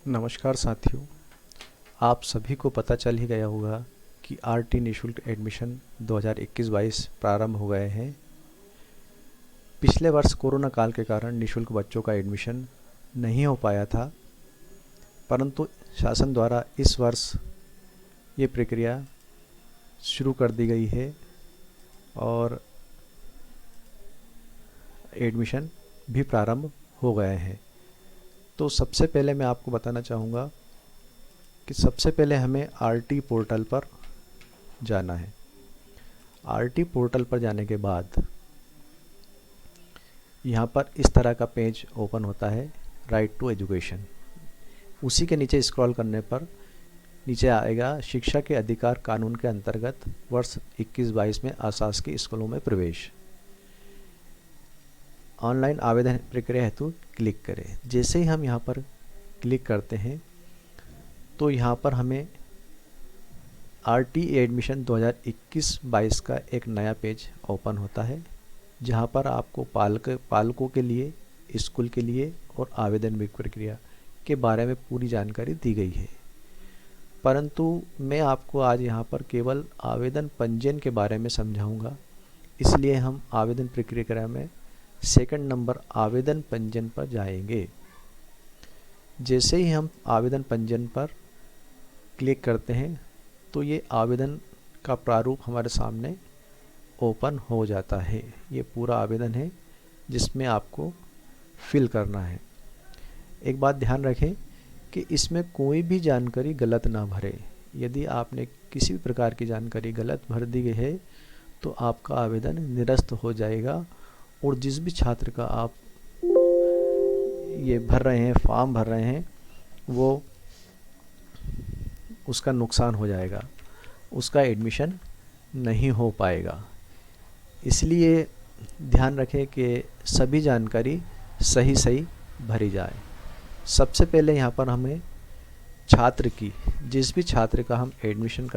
नमस्कार साथियों, आप सभी को पता चल ही गया होगा कि आरटी निःशुल्क एडमिशन 2021-22 प्रारंभ हो गए हैं। पिछले वर्ष कोरोना काल के कारण निःशुल्क बच्चों का एडमिशन नहीं हो पाया था, परंतु शासन द्वारा इस वर्ष ये प्रक्रिया शुरू कर दी गई है और एडमिशन भी प्रारंभ हो गए हैं। तो सबसे पहले मैं आपको बताना चाहूँगा कि सबसे पहले हमें आरटी पोर्टल पर जाना है। आरटी पोर्टल पर जाने के बाद यहाँ पर इस तरह का पेज ओपन होता है, राइट टू एजुकेशन। उसी के नीचे स्क्रॉल करने पर नीचे आएगा शिक्षा के अधिकार कानून के अंतर्गत वर्ष 21-22 में अशासकीय स्कूलों में प्रवेश। ऑनलाइन आवेदन प्रक्रिया हेतु क्लिक करें। जैसे ही हम यहाँ पर क्लिक करते हैं तो यहाँ पर हमें आरटी एडमिशन 2021-22 का एक नया पेज ओपन होता है, जहाँ पर आपको पालकों के लिए, स्कूल के लिए और आवेदन प्रक्रिया के बारे में पूरी जानकारी दी गई है। परंतु मैं आपको आज यहाँ पर केवल आवेदन पंजीयन के बारे में समझाऊंगा, इसलिए हम आवेदन प्रक्रिया में सेकंड नंबर आवेदन पंजीयन पर जाएंगे। जैसे ही हम आवेदन पंजीयन पर क्लिक करते हैं तो ये आवेदन का प्रारूप हमारे सामने ओपन हो जाता है। ये पूरा आवेदन है जिसमें आपको फिल करना है। एक बात ध्यान रखें कि इसमें कोई भी जानकारी गलत ना भरें। यदि आपने किसी भी प्रकार की जानकारी गलत भर दी गई है तो आपका आवेदन निरस्त हो जाएगा और जिस भी छात्र का आप ये भर रहे हैं, फॉर्म भर रहे हैं, वो उसका नुकसान हो जाएगा, उसका एडमिशन नहीं हो पाएगा। इसलिए ध्यान रखें कि सभी जानकारी सही भरी जाए। सबसे पहले यहाँ पर हमें छात्र की, जिस भी छात्र का हम एडमिशन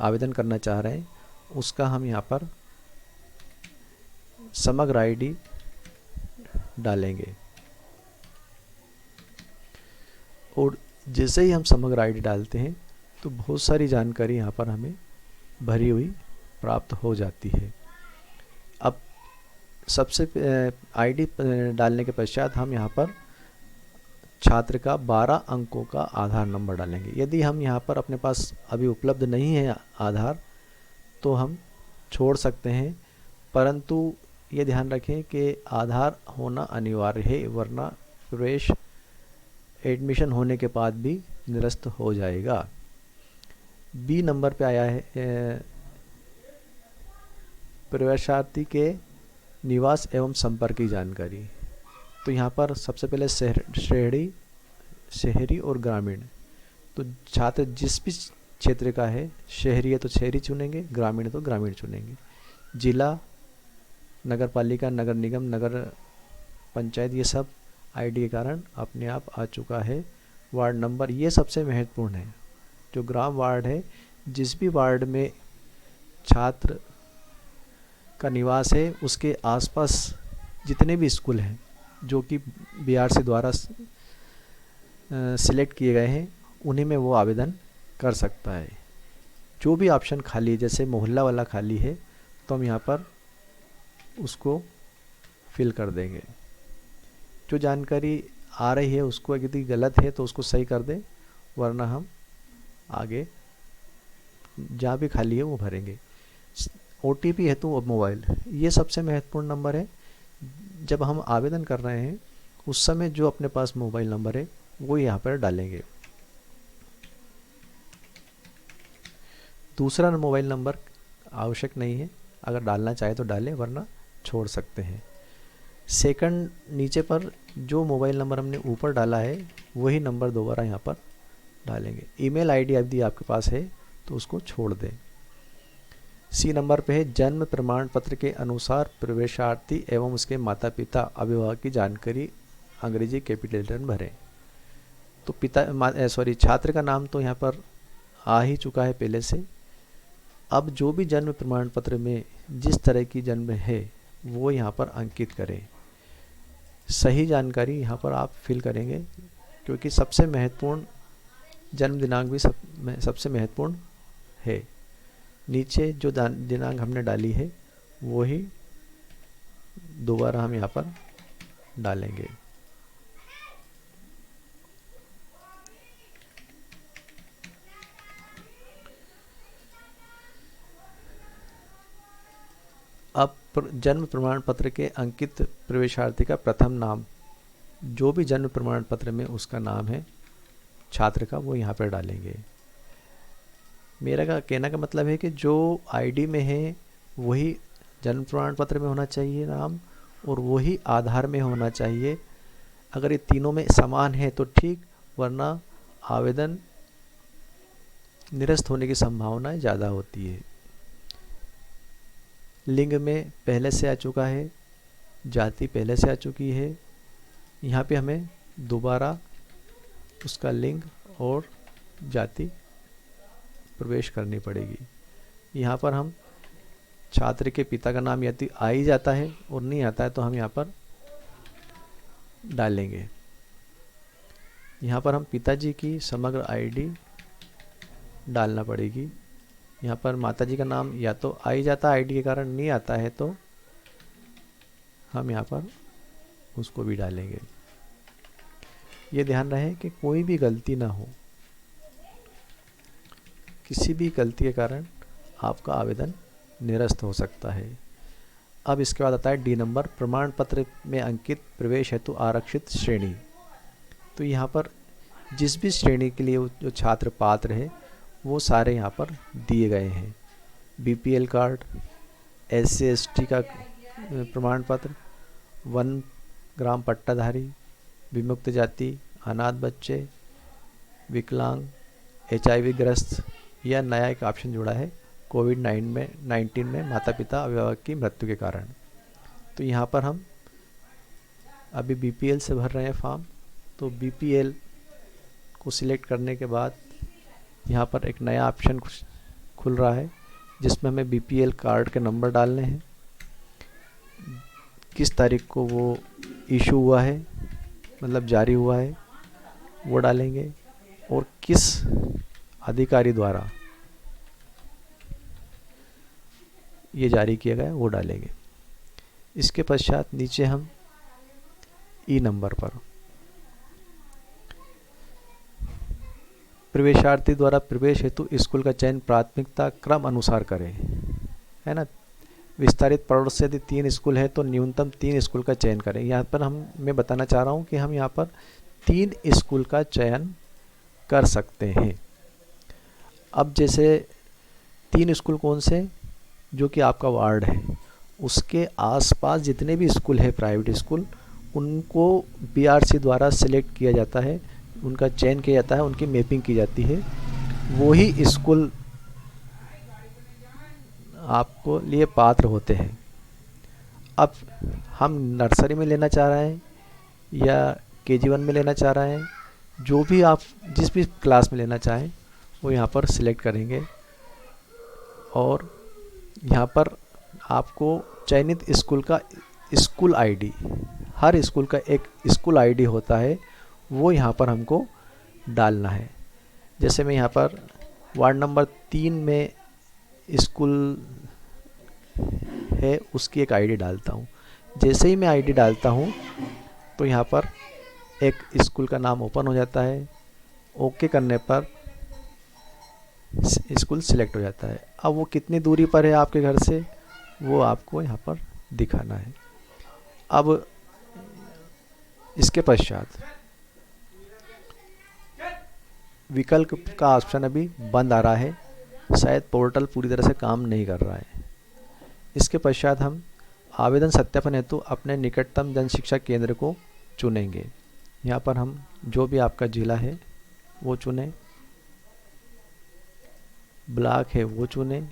आवेदन करना चाह रहे हैं, उसका हम यहाँ पर समग्र आईडी डालेंगे। और जैसे ही हम समग्र आईडी डालते हैं तो बहुत सारी जानकारी यहाँ पर हमें भरी हुई प्राप्त हो जाती है। अब सबसे आईडी डालने के पश्चात हम यहाँ पर छात्र का 12 अंकों का आधार नंबर डालेंगे। यदि हम यहाँ पर अपने पास अभी उपलब्ध नहीं है आधार तो हम छोड़ सकते हैं, परंतु ये ध्यान रखें कि आधार होना अनिवार्य है, वरना प्रवेश एडमिशन होने के बाद भी निरस्त हो जाएगा। बी नंबर पे आया है प्रवेशार्थी के निवास एवं संपर्क की जानकारी। तो यहाँ पर सबसे पहले शहरी और ग्रामीण। तो छात्र जिस भी क्षेत्र का है, शहरी है तो शहरी चुनेंगे, ग्रामीण है तो ग्रामीण चुनेंगे। जिला, नगर पालिका, नगर निगम, नगर पंचायत, ये सब आईडी के कारण अपने आप आ चुका है। वार्ड नंबर, ये सबसे महत्वपूर्ण है। जो ग्राम वार्ड है, जिस भी वार्ड में छात्र का निवास है, उसके आसपास जितने भी स्कूल हैं जो कि बीआरसी द्वारा सिलेक्ट किए गए हैं, उन्हीं में वो आवेदन कर सकता है। जो भी ऑप्शन खाली है, जैसे मोहल्ला वाला खाली है, तो हम यहाँ पर उसको फिल कर देंगे। जो जानकारी आ रही है उसको यदि गलत है तो उसको सही कर दें, वरना हम आगे जहाँ भी खाली है वो भरेंगे। ओटीपी है तो मोबाइल, ये सबसे महत्वपूर्ण नंबर है। जब हम आवेदन कर रहे हैं उस समय जो अपने पास मोबाइल नंबर है वो यहाँ पर डालेंगे। दूसरा मोबाइल नंबर आवश्यक नहीं है, अगर डालना चाहे तो डालें, वरना छोड़ सकते हैं। सेकंड नीचे पर जो मोबाइल नंबर हमने ऊपर डाला है वही नंबर दोबारा यहाँ पर डालेंगे। ईमेल आईडी यदि आपके पास है तो उसको छोड़ दें। सी नंबर पे है जन्म प्रमाण पत्र के अनुसार प्रवेशार्थी एवं उसके माता पिता अभिभावक की जानकारी अंग्रेजी कैपिटल लेटर में भरें। तो छात्र का नाम तो यहाँ पर आ ही चुका है पहले से। अब जो भी जन्म प्रमाण पत्र में जिस तरह की जन्म है वो यहाँ पर अंकित करें। सही जानकारी यहाँ पर आप फिल करेंगे क्योंकि सबसे महत्वपूर्ण जन्म दिनांक भी सबसे महत्वपूर्ण है। नीचे जो दिनांक हमने डाली है वही दोबारा हम यहाँ पर डालेंगे। अब जन्म प्रमाण पत्र के अंकित प्रवेशार्थी का प्रथम नाम, जो भी जन्म प्रमाण पत्र में उसका नाम है छात्र का, वो यहाँ पर डालेंगे। मेरा कहने का मतलब है कि जो आईडी में है वही जन्म प्रमाण पत्र में होना चाहिए नाम, और वही आधार में होना चाहिए। अगर ये तीनों में समान है तो ठीक, वरना आवेदन निरस्त होने की संभावना ज़्यादा होती है। लिंग में पहले से आ चुका है, जाति पहले से आ चुकी है। यहाँ पे हमें दोबारा उसका लिंग और जाति प्रवेश करनी पड़ेगी। यहाँ पर हम छात्र के पिता का नाम यदि आ ही जाता है और नहीं आता है तो हम यहाँ पर डालेंगे। यहाँ पर हम पिताजी की समग्र आईडी डालना पड़ेगी। यहाँ पर माताजी का नाम या तो आ ही जाता है, आईडी के कारण नहीं आता है तो हम यहाँ पर उसको भी डालेंगे। ये ध्यान रहे कि कोई भी गलती ना हो, किसी भी गलती के कारण आपका आवेदन निरस्त हो सकता है। अब इसके बाद आता है डी नंबर, प्रमाण पत्र में अंकित प्रवेश हेतु आरक्षित श्रेणी। तो यहाँ पर जिस भी श्रेणी के लिए जो छात्र पात्र है वो सारे यहाँ पर दिए गए हैं। बीपीएल कार्ड, SC ST का प्रमाण पत्र, 1 ग्राम पट्टाधारी, विमुक्त जाति, अनाथ बच्चे, विकलांग, HIV ग्रस्त, या नया एक ऑप्शन जुड़ा है कोविड-19 में माता पिता अभिभावक की मृत्यु के कारण। तो यहाँ पर हम अभी BPL से भर रहे हैं फॉर्म, तो BPL को सिलेक्ट करने के बाद यहाँ पर एक नया ऑप्शन खुल रहा है जिसमें हमें BPL कार्ड के नंबर डालने हैं, किस तारीख को वो इशू हुआ है, मतलब जारी हुआ है वो डालेंगे, और किस अधिकारी द्वारा ये जारी किया गया वो डालेंगे। इसके पश्चात नीचे हम ई नंबर पर प्रवेशार्थी द्वारा प्रवेश हेतु स्कूल का चयन प्राथमिकता क्रम अनुसार करें, है ना। विस्तारित पड़ोस से यदि 3 स्कूल है तो न्यूनतम 3 स्कूल का चयन करें। यहाँ पर मैं बताना चाह रहा हूँ कि हम यहाँ पर 3 स्कूल का चयन कर सकते हैं। अब जैसे 3 स्कूल कौन से, जो कि आपका वार्ड है उसके आसपास जितने भी स्कूल है प्राइवेट स्कूल, उनको BRC द्वारा सिलेक्ट किया जाता है, उनका चयन किया जाता है, उनकी मैपिंग की जाती है। वही स्कूल आपको लिए पात्र होते हैं। अब हम नर्सरी में लेना चाह रहे हैं या KG1 में लेना चाह रहे हैं, जो भी आप जिस भी क्लास में लेना चाहें वो यहाँ पर सिलेक्ट करेंगे, और यहाँ पर आपको चयनित स्कूल का स्कूल आईडी, हर स्कूल का एक स्कूल आईडी होता है, वो यहाँ पर हमको डालना है। जैसे मैं यहाँ पर वार्ड नंबर 3 में स्कूल है उसकी एक आईडी डालता हूँ। जैसे ही मैं आईडी डालता हूँ तो यहाँ पर एक स्कूल का नाम ओपन हो जाता है। ओके करने पर स्कूल सिलेक्ट हो जाता है। अब वो कितनी दूरी पर है आपके घर से वो आपको यहाँ पर दिखाना है। अब इसके पश्चात विकल्प का ऑप्शन अभी बंद आ रहा है, शायद पोर्टल पूरी तरह से काम नहीं कर रहा है। इसके पश्चात हम आवेदन सत्यापन हेतु अपने निकटतम जन शिक्षा केंद्र को चुनेंगे। यहाँ पर हम जो भी आपका जिला है वो चुनें, ब्लॉक है वो चुनें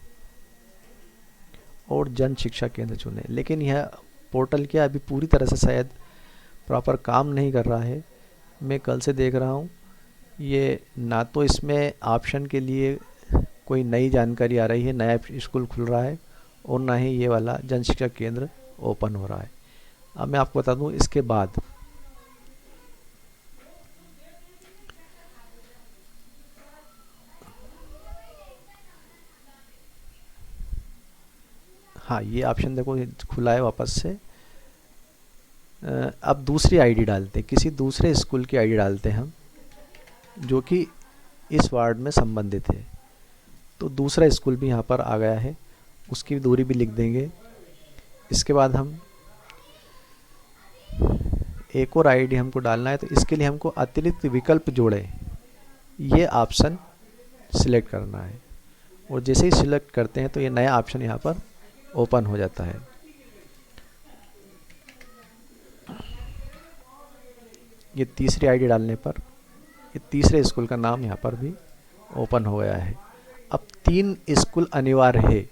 और जन शिक्षा केंद्र चुनें। लेकिन यह पोर्टल क्या अभी पूरी तरह से शायद प्रॉपर काम नहीं कर रहा है। मैं कल से देख रहा हूँ, ये ना तो इसमें ऑप्शन के लिए कोई नई जानकारी आ रही है, नया स्कूल खुल रहा है, और ना ही ये वाला जन शिक्षा केंद्र ओपन हो रहा है। अब मैं आपको बता दूँ, इसके बाद हाँ, ये ऑप्शन देखो ये खुला है वापस से। अब दूसरी आईडी डालते हैं, किसी दूसरे स्कूल की आईडी डालते हैं हम, जो कि इस वार्ड में संबंधित है। तो दूसरा स्कूल भी यहाँ पर आ गया है, उसकी दूरी भी लिख देंगे। इसके बाद हम एक और आईडी हमको डालना है, तो इसके लिए हमको अतिरिक्त विकल्प जोड़े, ये ऑप्शन सिलेक्ट करना है। और जैसे ही सिलेक्ट करते हैं तो ये नया ऑप्शन यहाँ पर ओपन हो जाता है। ये तीसरी आईडी डालने पर ये तीसरे स्कूल का नाम यहाँ पर भी ओपन हो गया है। अब 3 स्कूल अनिवार्य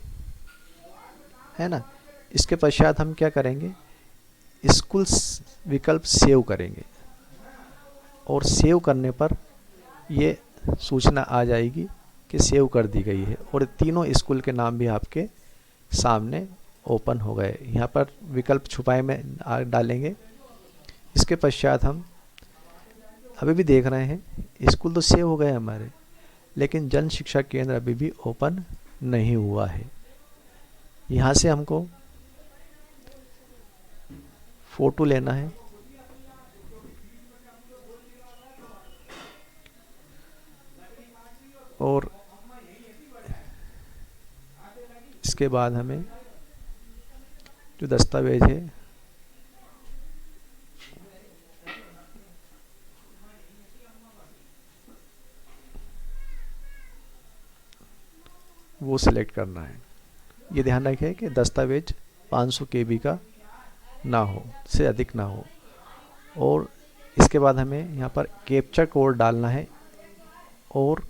है ना। इसके पश्चात हम क्या करेंगे, स्कूल विकल्प सेव करेंगे, और सेव करने पर ये सूचना आ जाएगी कि सेव कर दी गई है, और तीनों स्कूल के नाम भी आपके सामने ओपन हो गए। यहाँ पर विकल्प छुपाए में डालेंगे। इसके पश्चात हम अभी भी देख रहे हैं स्कूल तो सेव हो गए हमारे, लेकिन जन शिक्षा केंद्र अभी भी ओपन नहीं हुआ है। यहाँ से हमको फोटो लेना है, और इसके बाद हमें जो दस्तावेज है वो सिलेक्ट करना है। ये ध्यान रखें कि दस्तावेज 500 KB का ना हो, से अधिक ना हो। और इसके बाद हमें यहाँ पर कैप्चा कोड डालना है, और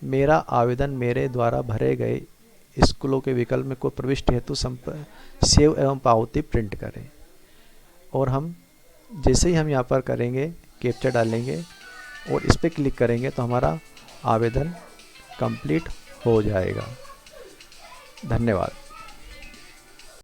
मेरा आवेदन मेरे द्वारा भरे गए स्कूलों के विकल्प में कोई प्रविष्टि हेतु सेव एवं पावती प्रिंट करें। और हम जैसे ही हम यहाँ पर करेंगे, कैप्चा डालेंगे और इस पर क्लिक करेंगे, तो हमारा आवेदन कंप्लीट हो जाएगा। धन्यवाद।